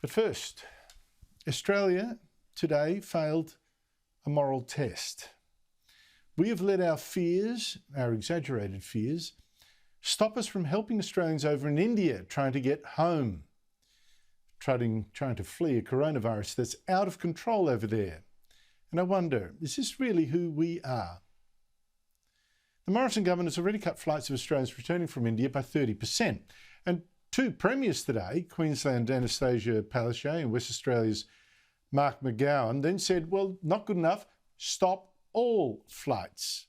But first, Australia today failed a moral test. We have let our fears, our exaggerated fears, stop us from helping Australians over in India trying to get home, trying to flee a coronavirus that's out of control over there. And I wonder, is this really who we are? The Morrison government has already cut flights of Australians returning from India by 30%. And two premiers today, Queensland Anastasia Palaszczuk and West Australia's Mark McGowan, then said, well, not good enough, stop all flights.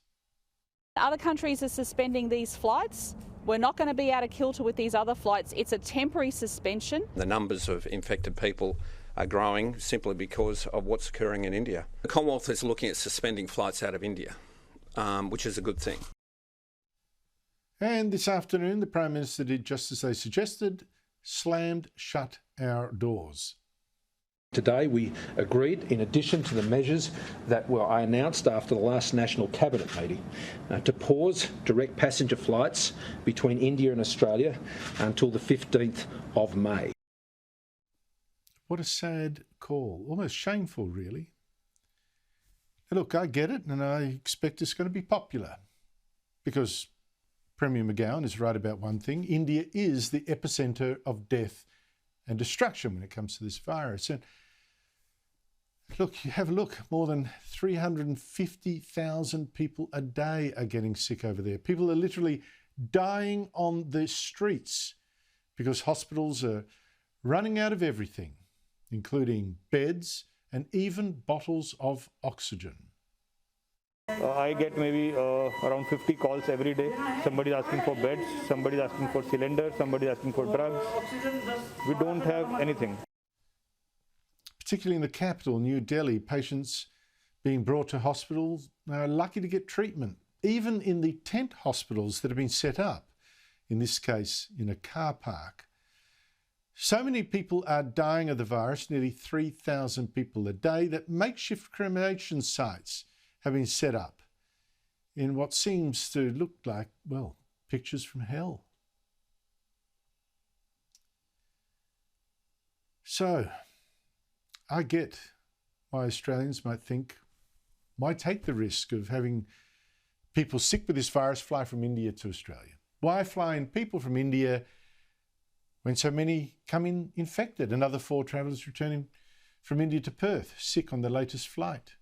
Other countries are suspending these flights. We're not going to be out of kilter with these other flights. It's a temporary suspension. The numbers of infected people are growing simply because of what's occurring in India. The Commonwealth is looking at suspending flights out of India, which is a good thing. And this afternoon, the Prime Minister did just as they suggested, slammed shut our doors. Today we agreed, in addition to the measures that I announced after the last National Cabinet meeting, to pause direct passenger flights between India and Australia until the 15th of May. What a sad call, almost shameful really. Now look, I get it and I expect it's going to be popular because Premier McGowan is right about one thing. India is the epicentre of death and destruction when it comes to this virus. And look, you have a look, more than 350,000 people a day are getting sick over there. People are literally dying on the streets because hospitals are running out of everything, including beds and even bottles of oxygen. I get maybe around 50 calls every day. Somebody's asking for beds, somebody's asking for cylinders, somebody's asking for drugs. We don't have anything. Particularly in the capital, New Delhi, patients being brought to hospitals are lucky to get treatment, even in the tent hospitals that have been set up, in this case in a car park. So many people are dying of the virus, nearly 3,000 people a day, that makeshift cremation sites have been set up in what seems to look like, well, pictures from hell. So, I get why Australians might think, why take the risk of having people sick with this virus fly from India to Australia? Why fly in people from India when so many come in infected? Another 4 travellers returning from India to Perth, sick on the latest flight.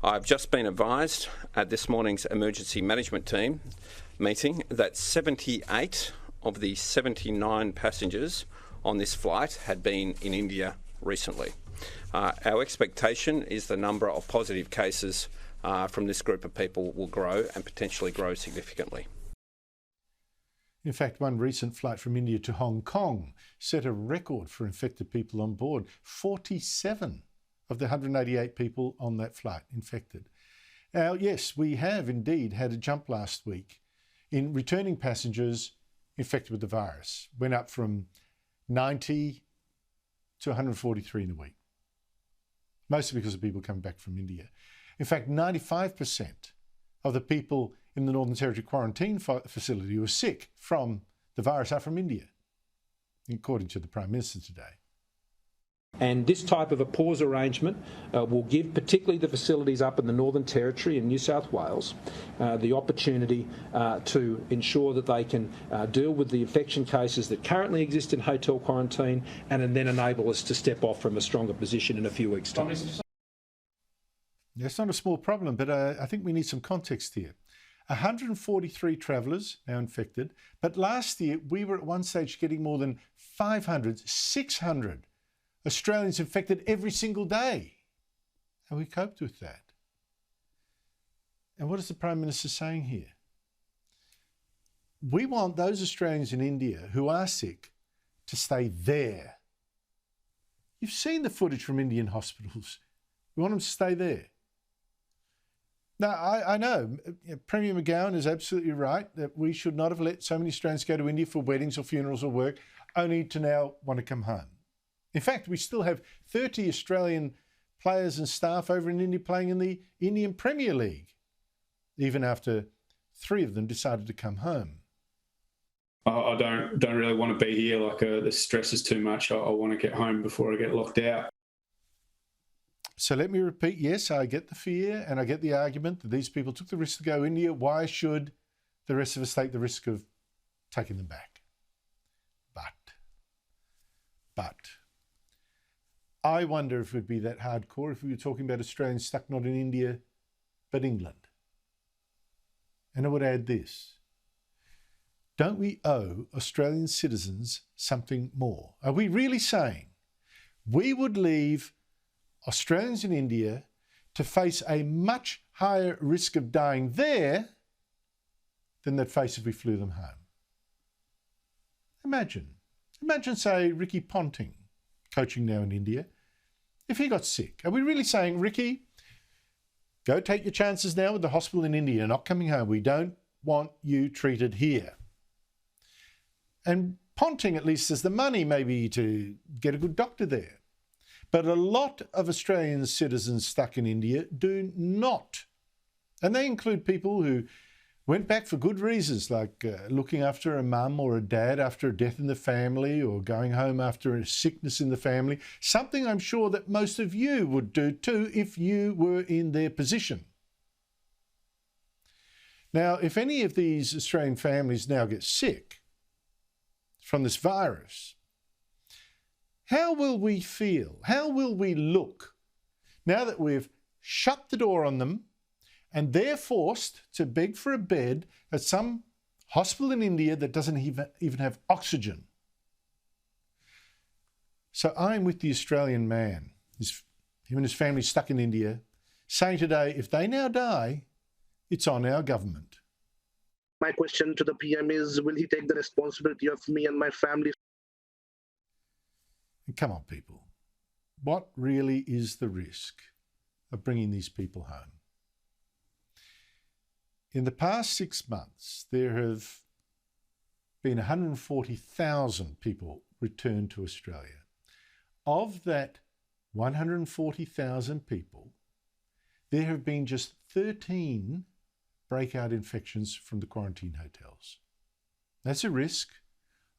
I've just been advised at this morning's emergency management team meeting that 78 of the 79 passengers on this flight had been in India recently. Our expectation is the number of positive cases from this group of people will grow and potentially grow significantly. In fact, one recent flight from India to Hong Kong set a record for infected people on board. 47 of the 188 people on that flight infected. Now, yes, we have indeed had a jump last week in returning passengers infected with the virus. Went up from 90 to 143 in a week, mostly because of people coming back from India. In fact, 95% of the people in the Northern Territory quarantine facility who are sick from the virus are from India, according to the Prime Minister today. And this type of a pause arrangement will give particularly the facilities up in the Northern Territory and New South Wales the opportunity to ensure that they can deal with the infection cases that currently exist in hotel quarantine and then enable us to step off from a stronger position in a few weeks' time. It's not a small problem, but I think we need some context here. 143 travellers now infected, but last year we were at one stage getting more than 500, 600 Australians infected every single day. And we coped with that. And what is the Prime Minister saying here? We want those Australians in India who are sick to stay there. You've seen the footage from Indian hospitals. We want them to stay there. Now, I know Premier McGowan is absolutely right that we should not have let so many Australians go to India for weddings or funerals or work, only to now want to come home. In fact, we still have 30 Australian players and staff over in India playing in the Indian Premier League, even after 3 of them decided to come home. I don't really want to be here. Like the stress is too much. I want to get home before I get locked out. So let me repeat, yes, I get the fear and I get the argument that these people took the risk to go India. Why should the rest of us take the risk of taking them back? But I wonder if it would be that hardcore if we were talking about Australians stuck not in India, but England. And I would add this. Don't we owe Australian citizens something more? Are we really saying we would leave Australians in India to face a much higher risk of dying there than they'd face if we flew them home? Imagine, say, Ricky Ponting, coaching now in India. If he got sick, are we really saying, Ricky, go take your chances now with the hospital in India, not coming home. We don't want you treated here. And Ponting at least has the money maybe to get a good doctor there. But a lot of Australian citizens stuck in India do not. And they include people who went back for good reasons, like looking after a mum or a dad after a death in the family, or going home after a sickness in the family, something I'm sure that most of you would do too if you were in their position. Now, if any of these Australian families now get sick from this virus, how will we feel? How will we look now that we've shut the door on them and they're forced to beg for a bed at some hospital in India that doesn't even have oxygen? So I'm with the Australian man, him and his family stuck in India, saying today, if they now die, it's on our government. My question to the PM is, will he take the responsibility of me and my family? And come on, people. What really is the risk of bringing these people home? In the past 6 months, there have been 140,000 people returned to Australia. Of that 140,000 people, there have been just 13 breakout infections from the quarantine hotels. That's a risk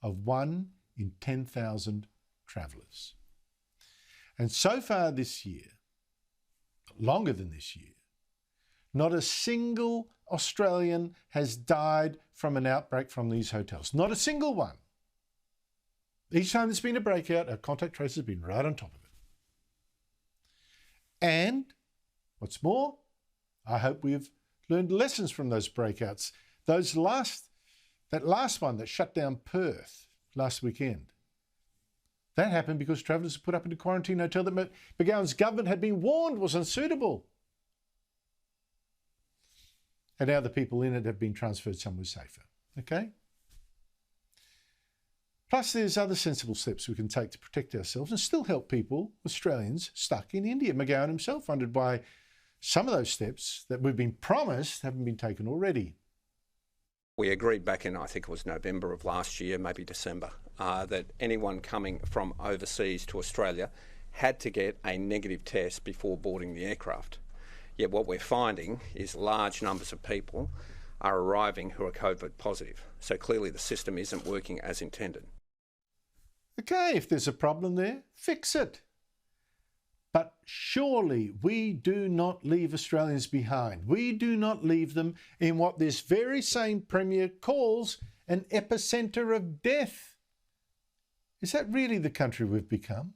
of 1 in 10,000 travellers. And so far this year, longer than this year, not a single Australian has died from an outbreak from these hotels. Not a single one. Each time there's been a breakout, our contact trace has been right on top of it. And what's more, I hope we've learned lessons from those breakouts. That last one that shut down Perth last weekend, that happened because travellers were put up in a quarantine hotel that McGowan's government had been warned was unsuitable. And now the people in it have been transferred somewhere safer. Okay? Plus, there's other sensible steps we can take to protect ourselves and still help people, Australians, stuck in India. McGowan himself wondered why some of those steps that we've been promised haven't been taken already. We agreed back in, I think it was November of last year, maybe December, that anyone coming from overseas to Australia had to get a negative test before boarding the aircraft. Yet what we're finding is large numbers of people are arriving who are COVID positive. So clearly the system isn't working as intended. Okay, if there's a problem there, fix it. But surely we do not leave Australians behind. We do not leave them in what this very same Premier calls an epicentre of death. Is that really the country we've become?